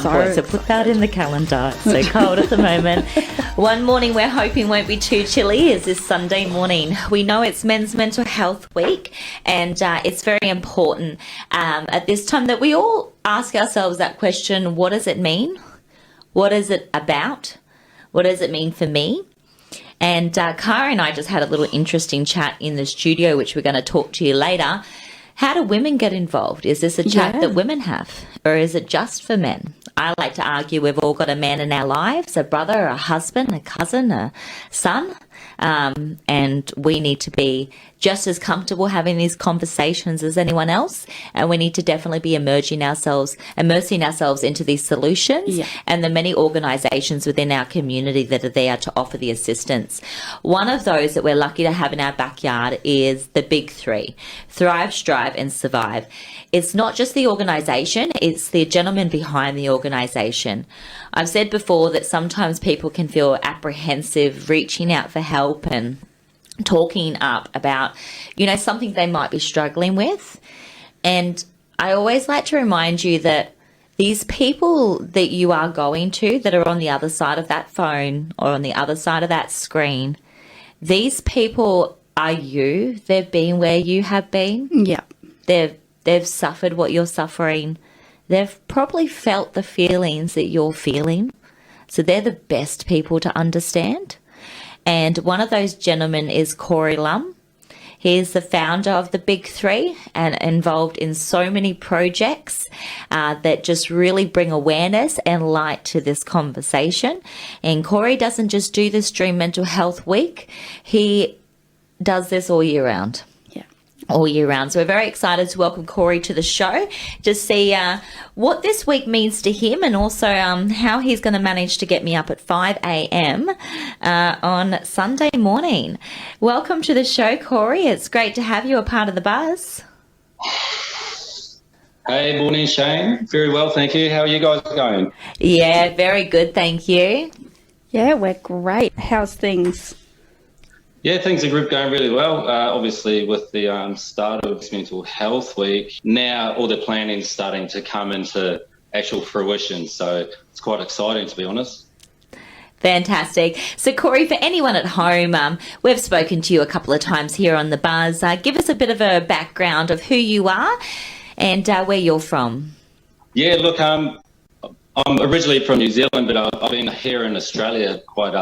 some point, so put that in the calendar. It's so cold at the moment. One morning we're hoping won't be too chilly is this Sunday morning. We know it's Men's Mental Health Week, and it's very important at this time that we all ask ourselves that question: what does it mean? What is it about? What does it mean for me? And Cara and I just had a little interesting chat in the studio, which we're going to talk to you later. How do women get involved? Is this a chat that women have, or is it just for men? I like to argue we've all got a man in our lives, a brother, a husband, a cousin, a son, and we need to be just as comfortable having these conversations as anyone else, and we need to definitely be immersing ourselves into these solutions and the many organisations within our community that are there to offer the assistance. One of those that we're lucky to have in our backyard is the big three: Thrive, Strive and Survive. It's not just the organisation, it's the gentleman behind the organisation. I've said before that sometimes people can feel apprehensive reaching out for help and talking up about, something they might be struggling with. And I always like to remind you that these people that you are going to, that are on the other side of that phone or on the other side of that screen, these people are you. They've been where you have been. Yeah. They've suffered what you're suffering. They've probably felt the feelings that you're feeling. So they're the best people to understand. And one of those gentlemen is Corey Lum. He is the founder of the Big Three and involved in so many projects that just really bring awareness and light to this conversation. And Corey doesn't just do this during Mental Health Week. He does this all year round. All year round. So we're very excited to welcome Corey to the show to see what this week means to him, and also how he's going to manage to get me up at 5 a.m. On Sunday morning. Welcome to the show, Corey. It's great to have you a part of the buzz. Hey, morning, Shane. Very well, thank you. How are you guys going? Yeah, very good, thank you. Yeah, we're great. How's things? Yeah, things are going really well. Obviously, with the start of Mental Health Week, now all the planning is starting to come into actual fruition. So it's quite exciting, to be honest. Fantastic. So, Corey, for anyone at home, we've spoken to you a couple of times here on The Buzz. Give us a bit of a background of who you are and where you're from. Yeah, look, I'm originally from New Zealand, but I've been here in Australia quite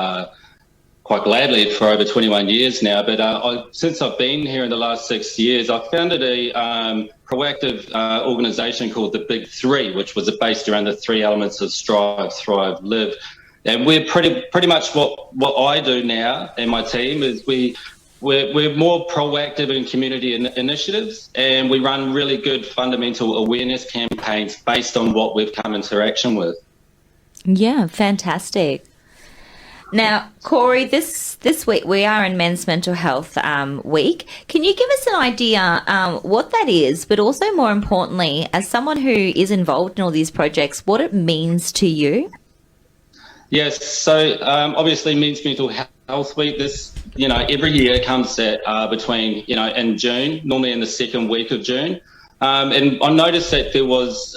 gladly for over 21 years now. But since I've been here in the last 6 years, I founded a proactive organisation called the Big Three, which was based around the three elements of strive, thrive, live. And we're pretty much what I do now and my team is we're more proactive in community initiatives, and we run really good fundamental awareness campaigns based on what we've come into interaction with. Yeah, fantastic. Now, Corey, this week we are in Men's Mental Health Week. Can you give us an idea what that is, but also more importantly, as someone who is involved in all these projects, what it means to you? Yes, so obviously Men's Mental Health Week, this, every year comes at between, in June, normally in the second week of June. And I noticed that there was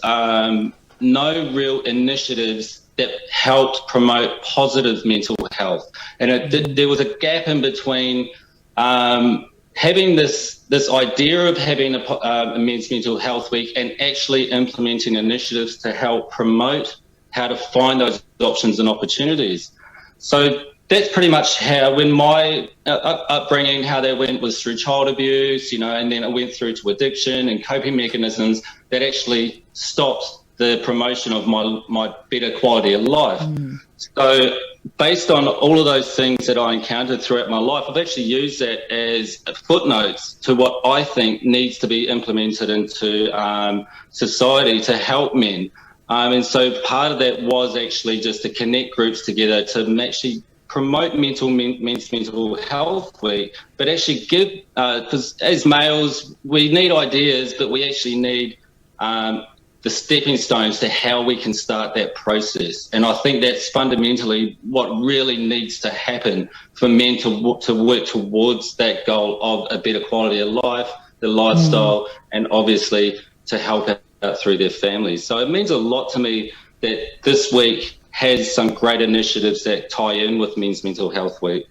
no real initiatives that helped promote positive mental health. And there was a gap in between having this idea of having a Men's Mental Health Week and actually implementing initiatives to help promote how to find those options and opportunities. So that's pretty much how, when my upbringing, how that went was through child abuse, and then it went through to addiction and coping mechanisms that actually stopped the promotion of my better quality of life. So based on all of those things that I encountered throughout my life, I've actually used that as footnotes to what I think needs to be implemented into society to help men. And so part of that was actually just to connect groups together to actually promote Men's Mental Health Week, but actually give, because as males, we need ideas, but we actually need the stepping stones to how we can start that process. And I think that's fundamentally what really needs to happen for men to work towards that goal of a better quality of life, the lifestyle, and obviously to help out through their families. So it means a lot to me that this week has some great initiatives that tie in with Men's Mental Health Week.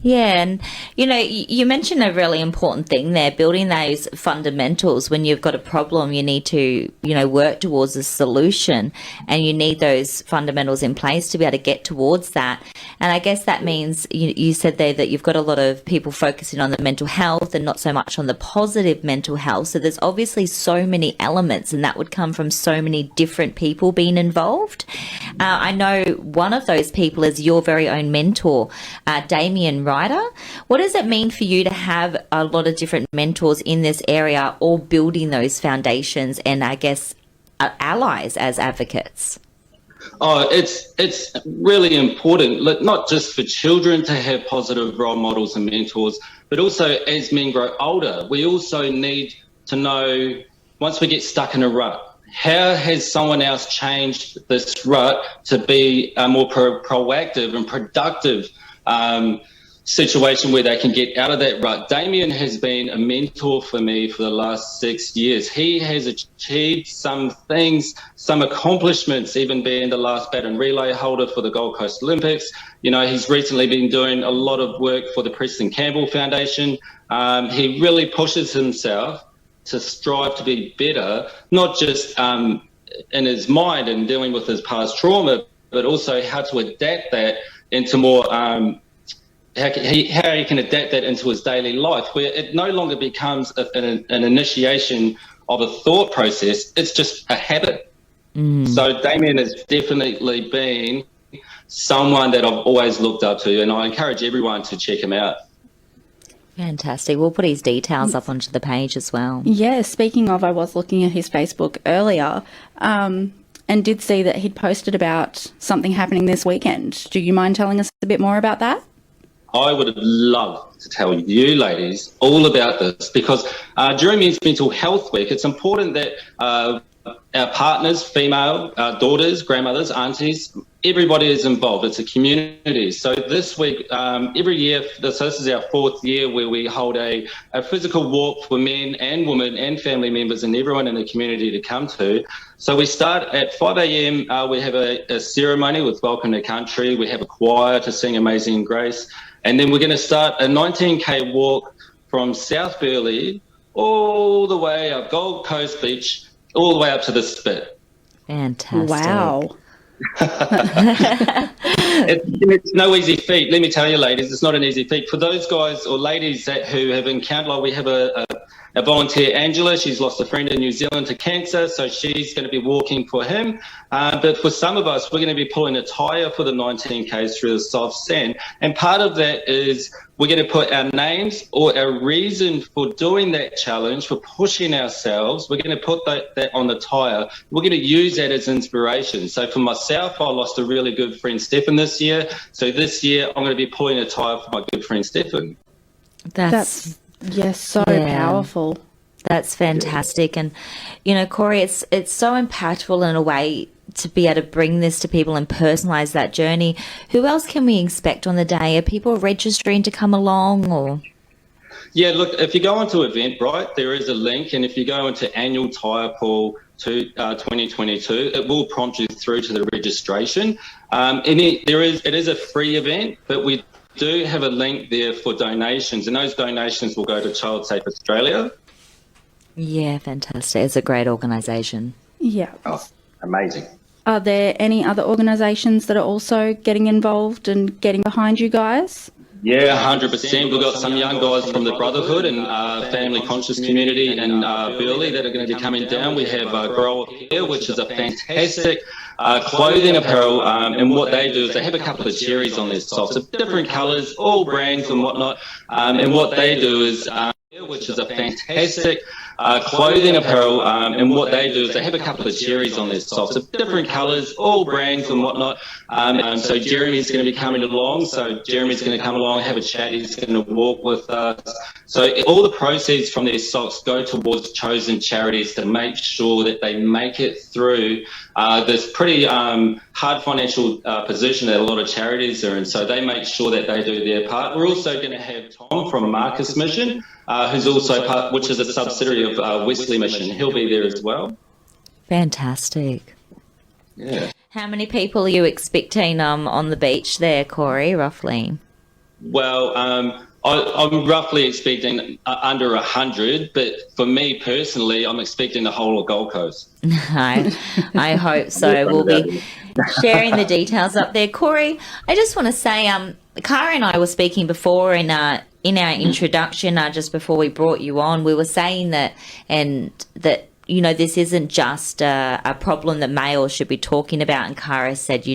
Yeah, and you mentioned a really important thing there, building those fundamentals. When you've got a problem, you need to, work towards a solution, and you need those fundamentals in place to be able to get towards that. And I guess that means you said there that you've got a lot of people focusing on the mental health and not so much on the positive mental health. So there's obviously so many elements, and that would come from so many different people being involved. I know one of those people is your very own mentor, Damien Rider. What does it mean for you to have a lot of different mentors in this area, all building those foundations and, I guess, allies as advocates? Oh, it's really important, not just for children to have positive role models and mentors, but also as men grow older, we also need to know, once we get stuck in a rut, how has someone else changed this rut to be a more proactive and productive situation where they can get out of that rut? Damien has been a mentor for me for the last 6 years. He has achieved some things, some accomplishments, even being the last baton relay holder for the Gold Coast Olympics. He's recently been doing a lot of work for the Preston Campbell Foundation. He really pushes himself to strive to be better, not just in his mind and dealing with his past trauma, but also how to adapt that into more how he can adapt that into his daily life, where it no longer becomes an initiation of a thought process, it's just a habit. So Damien has definitely been someone that I've always looked up to, and I encourage everyone to check him out. Fantastic. We'll put his details up onto the page as well. Yeah, speaking of, I was looking at his Facebook earlier and did see that he'd posted about something happening this weekend. Do you mind telling us a bit more about that? I would love to tell you ladies all about this, because during Men's Mental Health Week, it's important that our partners, female, daughters, grandmothers, aunties, everybody is involved. It's a community. So this week, every year, so this is our 4th year where we hold a physical walk for men and women and family members and everyone in the community to come to. So we start at 5 a.m. We have a ceremony with Welcome to Country. We have a choir to sing Amazing Grace. And then we're going to start a 19K walk from South Burleigh all the way up Gold Coast Beach, all the way up to the Spit. Fantastic. Wow. It's no easy feat. Let me tell you, ladies, it's not an easy feat. For those guys or ladies who have encountered, we have a volunteer, Angela. She's lost a friend in New Zealand to cancer, so she's going to be walking for him. But for some of us, we're going to be pulling a tyre for the 19Ks through the soft sand. And part of that is we're going to put our names or our reason for doing that challenge, for pushing ourselves. We're going to put that on the tyre. We're going to use that as inspiration. So for myself, I lost a really good friend, Stefan, this year. So this year, I'm going to be pulling a tyre for my good friend, Stefan. That's so powerful. That's fantastic. And, Corey, it's so impactful in a way to be able to bring this to people and personalise that journey. Who else can we expect on the day? Are people registering to come along or...? Yeah, look, if you go onto Eventbrite, there is a link, and if you go into Annual Tyre Pool to 2022, it will prompt you through to the registration. It is a free event, but we do have a link there for donations, and those donations will go to Child Safe Australia. Yeah, fantastic. It's a great organisation. Yeah. Oh, amazing. Are there any other organisations that are also getting involved and getting behind you guys? Yeah, 100%. We've got some young guys from the Brotherhood and Family Conscious community in Burleigh that are going to be coming down. We have Grow Up Here, which is a fantastic clothing apparel, and what they do is they have a couple of cherries on their socks of different colours, all brands and whatnot, and what they do is which is a fantastic clothing apparel, and what they do is they have a couple of cherries on their socks of different colours, all brands and whatnot. So Jeremy's going to be coming along. So Jeremy's going to come along, have a chat. He's going to walk with us. So all the proceeds from their socks go towards chosen charities to make sure that they make it through this pretty hard financial position that a lot of charities are in. So they make sure that they do their part. We're also going to have Tom from Marcus Mission, who's also part, which is a subsidiary of Wesley Mission. He'll be there as well. Fantastic. Yeah. How many people are you expecting on the beach there, Corey, roughly? Well, I'm roughly expecting under 100, but for me personally, I'm expecting the whole of Gold Coast. I hope so. We'll be sharing the details up there. Corey, I just want to say, Cara and I were speaking before in our introduction, just before we brought you on, we were saying that this isn't just a problem that males should be talking about. And Cara said,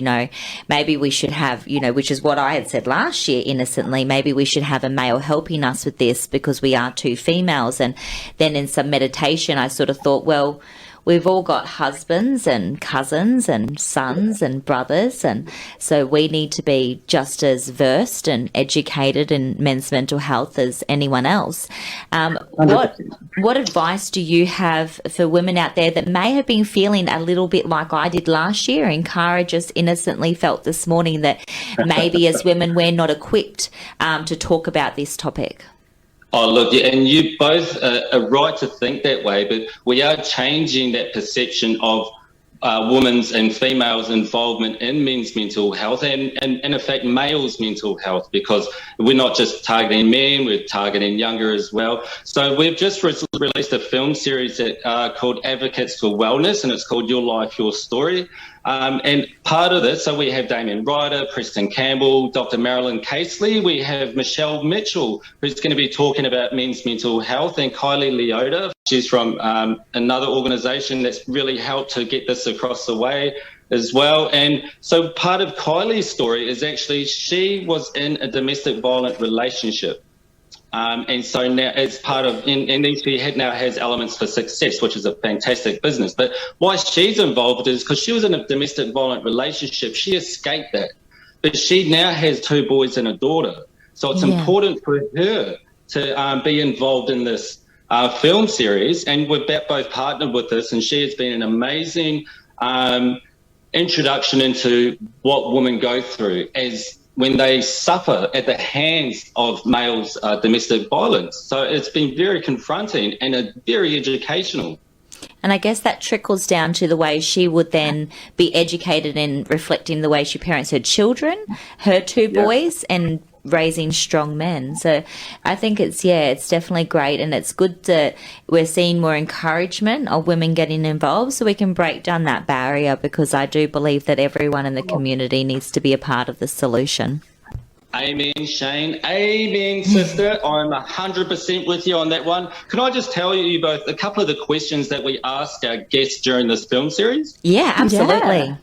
maybe we should have, which is what I had said last year innocently, maybe we should have a male helping us with this because we are two females. And then in some meditation, I sort of thought, well, we've all got husbands and cousins and sons and brothers, and so we need to be just as versed and educated in men's mental health as anyone else. What advice do you have for women out there that may have been feeling a little bit like I did last year, and Cara just innocently felt this morning that maybe as women we're not equipped to talk about this topic? Oh, look, yeah, and you both are right to think that way, but we are changing that perception of women's and females' involvement in men's mental health and in fact, males' mental health, because we're not just targeting men, we're targeting younger as well. So we've just released a film series that called Advocates for Wellness, and it's called Your Life, Your Story. And part of this, so we have Damien Rider, Preston Campbell, Dr. Marilyn Casely, we have Michelle Mitchell, who's going to be talking about men's mental health, and Kylie Leota, she's from another organisation that's really helped to get this across the way as well. And so part of Kylie's story is actually she was in a domestic violent relationship. And so now as part of, and then she now has elements for success, which is a fantastic business. But why she's involved is because she was in a domestic violent relationship. She escaped that. But she now has 2 boys and a daughter. So it's important for her to be involved in this film series. And we've both partnered with this, and she has been an amazing introduction into what women go through as when they suffer at the hands of males' domestic violence. So it's been very confronting and very educational. And I guess that trickles down to the way she would then be educated in reflecting the way she parents her children, her 2 boys, and raising strong men. So I think it's definitely great, and it's good that we're seeing more encouragement of women getting involved so we can break down that barrier, because I do believe that everyone in the community needs to be a part of the solution. Amen, Shane. Amen, sister. I'm 100% with you on that one. Can I just tell you both a couple of the questions that we ask our guests during this film series? Yeah, absolutely. Yeah.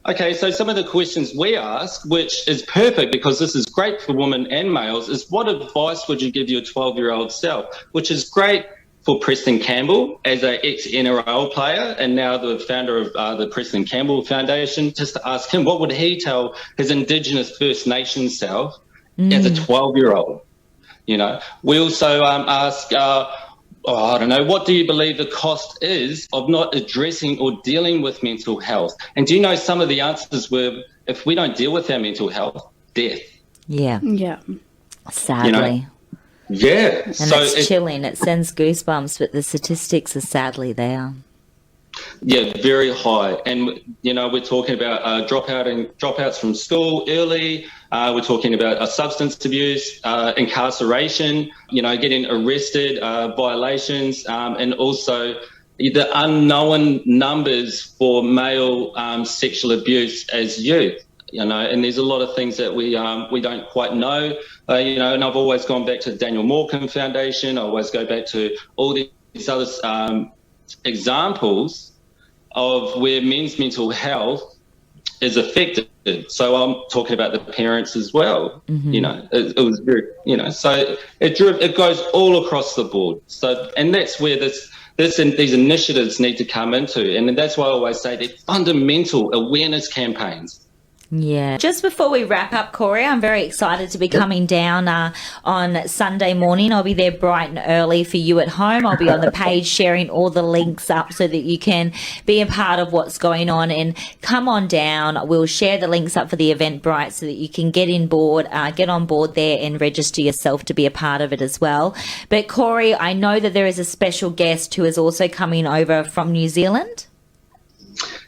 Okay, so some of the questions we ask, which is perfect because this is great for women and males, is what advice would you give your 12-year-old self? Which is great for Preston Campbell as an ex-NRL player and now the founder of the Preston Campbell Foundation, just to ask him what would he tell his Indigenous First Nations self as a 12-year-old? We also ask... I don't know, what do you believe the cost is of not addressing or dealing with mental health? And do you know some of the answers were, if we don't deal with our mental health, death. Yeah. Sadly. Yeah. And so it's chilling. It sends goosebumps, but the statistics are sadly there. Yeah, very high. And, we're talking about dropouts from school early. We're talking about substance abuse, incarceration, getting arrested, violations, and also the unknown numbers for male sexual abuse as youth. And there's a lot of things that we don't quite know. And I've always gone back to the Daniel Morgan Foundation. I always go back to all these other examples of where men's mental health is affected. So I'm talking about the parents as well. It was very, so it goes all across the board. So, and that's where these initiatives need to come into. And that's why I always say they're fundamental awareness campaigns. Yeah. Just before we wrap up, Corey, I'm very excited to be coming down on Sunday morning. I'll be there bright and early for you at home. I'll be on the page sharing all the links up so that you can be a part of what's going on, and come on down. We'll share the links up for the Eventbrite so that you can get on board there and register yourself to be a part of it as well. But Corey, I know that there is a special guest who is also coming over from New Zealand.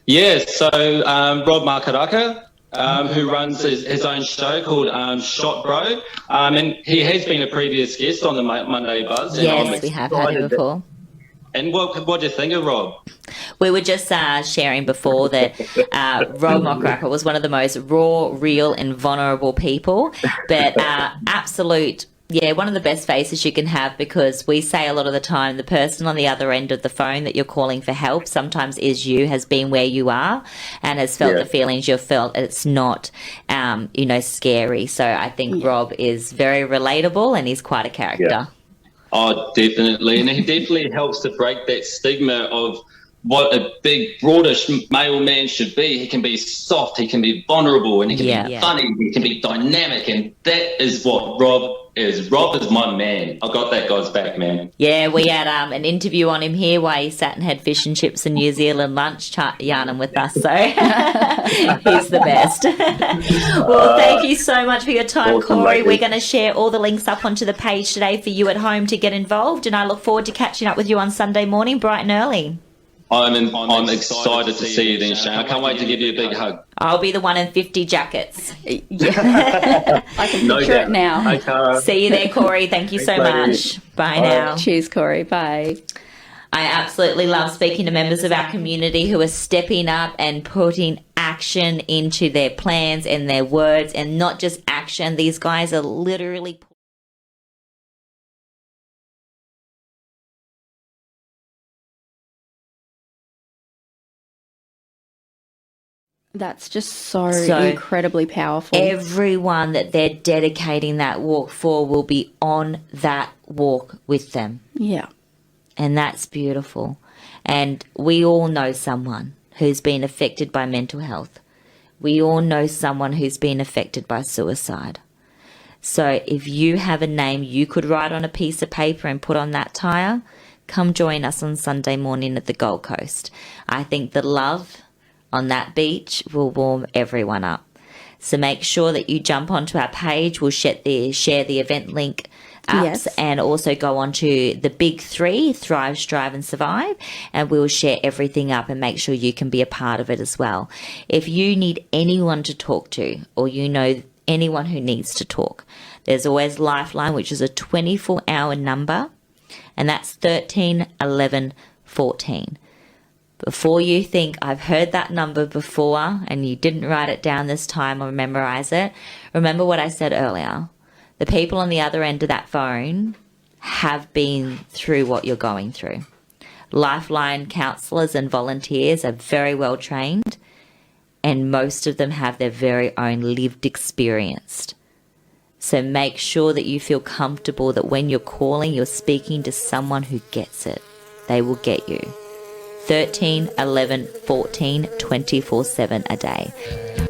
Yeah, so Rob Mokaraka, who runs his own show called Shot Bro, and he has been a previous guest on the Monday Buzz. And Yes, we have had him before. And what do you think of Rob? We were just sharing before that Rob Mokaraka was one of the most raw, real and vulnerable people, but absolute, one of the best faces you can have, because we say a lot of the time the person on the other end of the phone that you're calling for help sometimes is you, has been where you are and has felt the feelings you've felt. It's not, scary. So I think Rob is very relatable and he's quite a character. Yeah. Oh, definitely. And he definitely helps to break that stigma of what a big, broadish male man should be. He can be soft, he can be vulnerable, and he can be funny, he can be dynamic, and that is what Rob is. Rob is my man. I got that guy's back, man. Yeah, we had an interview on him here where he sat and had fish and chips and New Zealand lunch yarning with us, so he's the best. Well, thank you so much for your time, awesome, Corey. We're going to share all the links up onto the page today for you at home to get involved, and I look forward to catching up with you on Sunday morning bright and early. I'm excited to see you then, Shane. I can't wait to give you a big hug. I'll be the 1 in 50 jackets. I can picture it now. Hi, Cara. See you there, Corey. Thank you so much. Bye now. Cheers, Corey. Bye. I absolutely love speaking to members of our community who are stepping up and putting action into their plans and their words, and not just action. These guys are literally... That's just so incredibly powerful. Everyone that they're dedicating that walk for will be on that walk with them. Yeah. And that's beautiful. And we all know someone who's been affected by mental health. We all know someone who's been affected by suicide. So if you have a name you could write on a piece of paper and put on that tire, come join us on Sunday morning at the Gold Coast. I think the love on that beach will warm everyone up. So make sure that you jump onto our page. We'll share the event link up, and also go on to the big 3, Thrive, Strive and Survive, and we'll share everything up and make sure you can be a part of it as well. If you need anyone to talk to, or you know anyone who needs to talk, there's always Lifeline, which is a 24-hour number, and that's 13 11 14. Before you think I've heard that number before and you didn't write it down this time or memorize it, remember what I said earlier. The people on the other end of that phone have been through what you're going through. Lifeline counsellors and volunteers are very well trained, and most of them have their very own lived experience. So make sure that you feel comfortable that when you're calling, you're speaking to someone who gets it. They will get you. 13 11 14 24/7 a day.